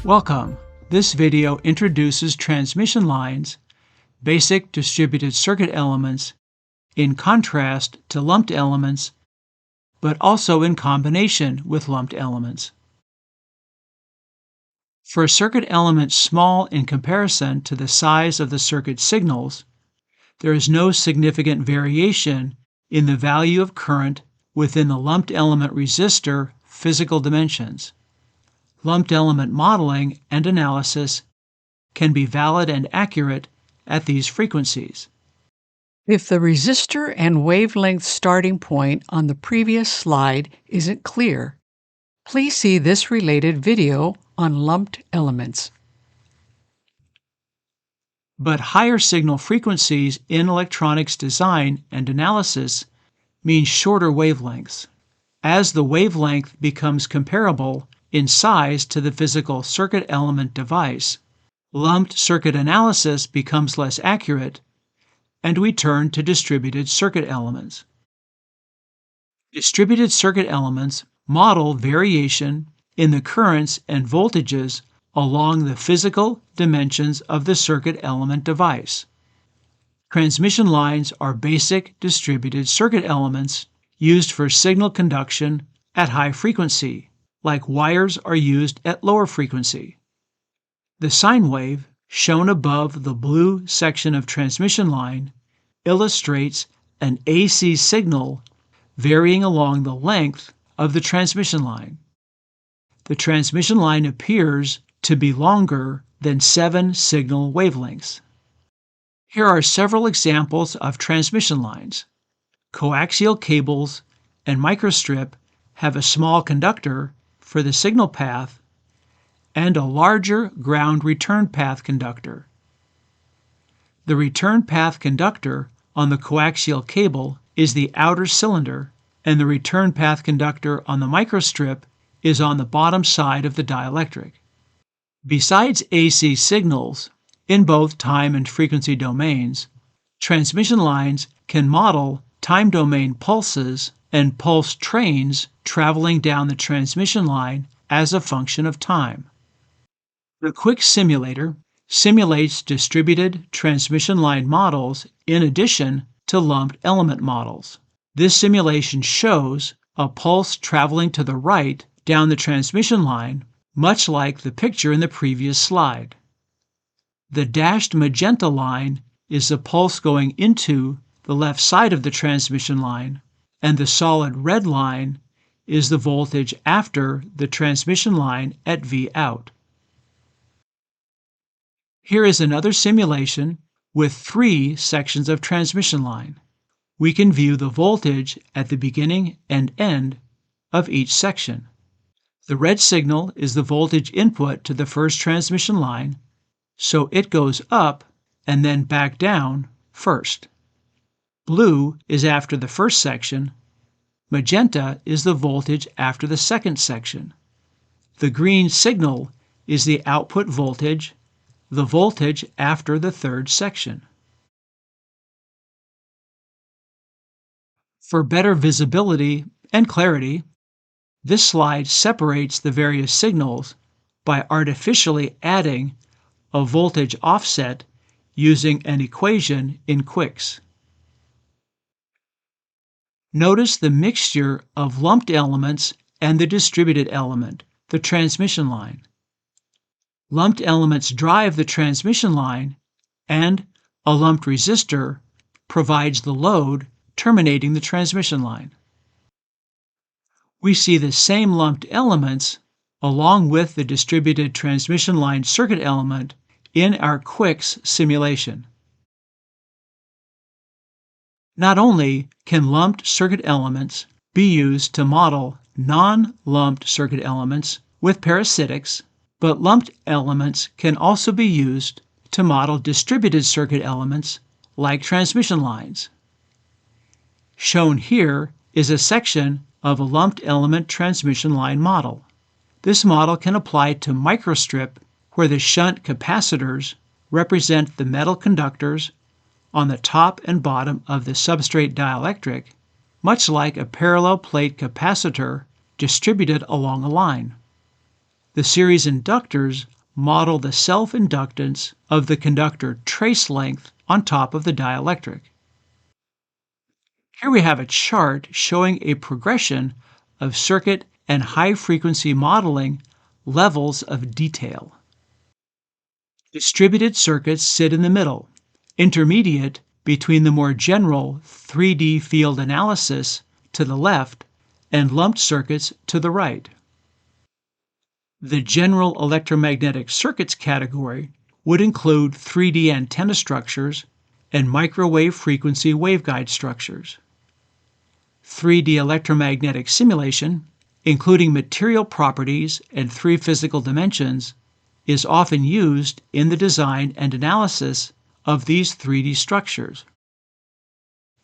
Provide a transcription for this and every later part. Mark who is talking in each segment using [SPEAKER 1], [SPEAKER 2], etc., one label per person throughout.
[SPEAKER 1] Welcome. This video introduces transmission lines, basic distributed circuit elements, in contrast to lumped elements, but also in combination with lumped elements. For a circuit element small in comparison to the size of the circuit signals, there is no significant variation in the value of current within the lumped element resistor physical dimensions. Lumped element modeling and analysis can be valid and accurate at these frequencies.
[SPEAKER 2] If the resistor and wavelength starting point on the previous slide isn't clear, please see this related video on lumped elements.
[SPEAKER 1] But higher signal frequencies in electronics design and analysis mean shorter wavelengths. As the wavelength becomes comparable in size to the physical circuit element device, lumped circuit analysis becomes less accurate, and we turn to distributed circuit elements. Distributed circuit elements model variation in the currents and voltages along the physical dimensions of the circuit element device. Transmission lines are basic distributed circuit elements used for signal conduction at high frequency, like wires are used at lower frequency. The sine wave, shown above the blue section of transmission line, illustrates an AC signal varying along the length of the transmission line. The transmission line appears to be longer than 7 signal wavelengths. Here are several examples of transmission lines. Coaxial cables and microstrip have a small conductor for the signal path and a larger ground return path conductor. The return path conductor on the coaxial cable is the outer cylinder, and the return path conductor on the microstrip is on the bottom side of the dielectric. Besides AC signals, in both time and frequency domains, transmission lines can model time domain pulses and pulse trains traveling down the transmission line as a function of time. The Qucs simulator simulates distributed transmission line models in addition to lumped element models. This simulation shows a pulse traveling to the right down the transmission line, much like the picture in the previous slide. The dashed magenta line is the pulse going into the left side of the transmission line, and the solid red line is the voltage after the transmission line at V out. Here is another simulation with 3 sections of transmission line. We can view the voltage at the beginning and end of each section. The red signal is the voltage input to the first transmission line, so it goes up and then back down first. Blue is after the first section. Magenta is the voltage after the second section. The green signal is the output voltage, the voltage after the third section. For better visibility and clarity, this slide separates the various signals by artificially adding a voltage offset using an equation in Qucs. Notice the mixture of lumped elements and the distributed element, the transmission line. Lumped elements drive the transmission line, and a lumped resistor provides the load terminating the transmission line. We see the same lumped elements along with the distributed transmission line circuit element in our Qucs simulation. Not only can lumped circuit elements be used to model non-lumped circuit elements with parasitics, but lumped elements can also be used to model distributed circuit elements like transmission lines. Shown here is a section of a lumped element transmission line model. This model can apply to microstrip, where the shunt capacitors represent the metal conductors on the top and bottom of the substrate dielectric, much like a parallel plate capacitor distributed along a line. The series inductors model the self-inductance of the conductor trace length on top of the dielectric. Here we have a chart showing a progression of circuit and high-frequency modeling levels of detail. Distributed circuits sit in the middle, intermediate between the more general 3D field analysis to the left and lumped circuits to the right. The general electromagnetic circuits category would include 3D antenna structures and microwave frequency waveguide structures. 3D electromagnetic simulation, including material properties and 3 physical dimensions, is often used in the design and analysis of these 3D structures.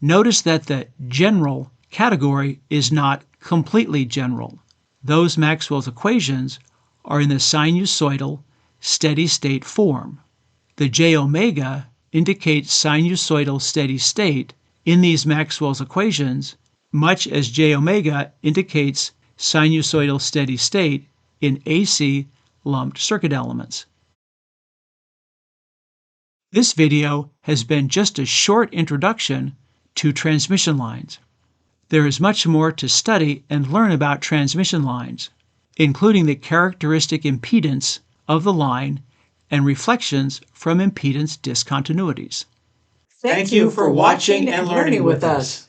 [SPEAKER 1] Notice that the general category is not completely general. Those Maxwell's equations are in the sinusoidal steady-state form. The j omega indicates sinusoidal steady state in these Maxwell's equations, much as j omega indicates sinusoidal steady state in AC lumped circuit elements. This video has been just a short introduction to transmission lines. There is much more to study and learn about transmission lines, including the characteristic impedance of the line and reflections from impedance discontinuities.
[SPEAKER 2] Thank you for watching and learning with us.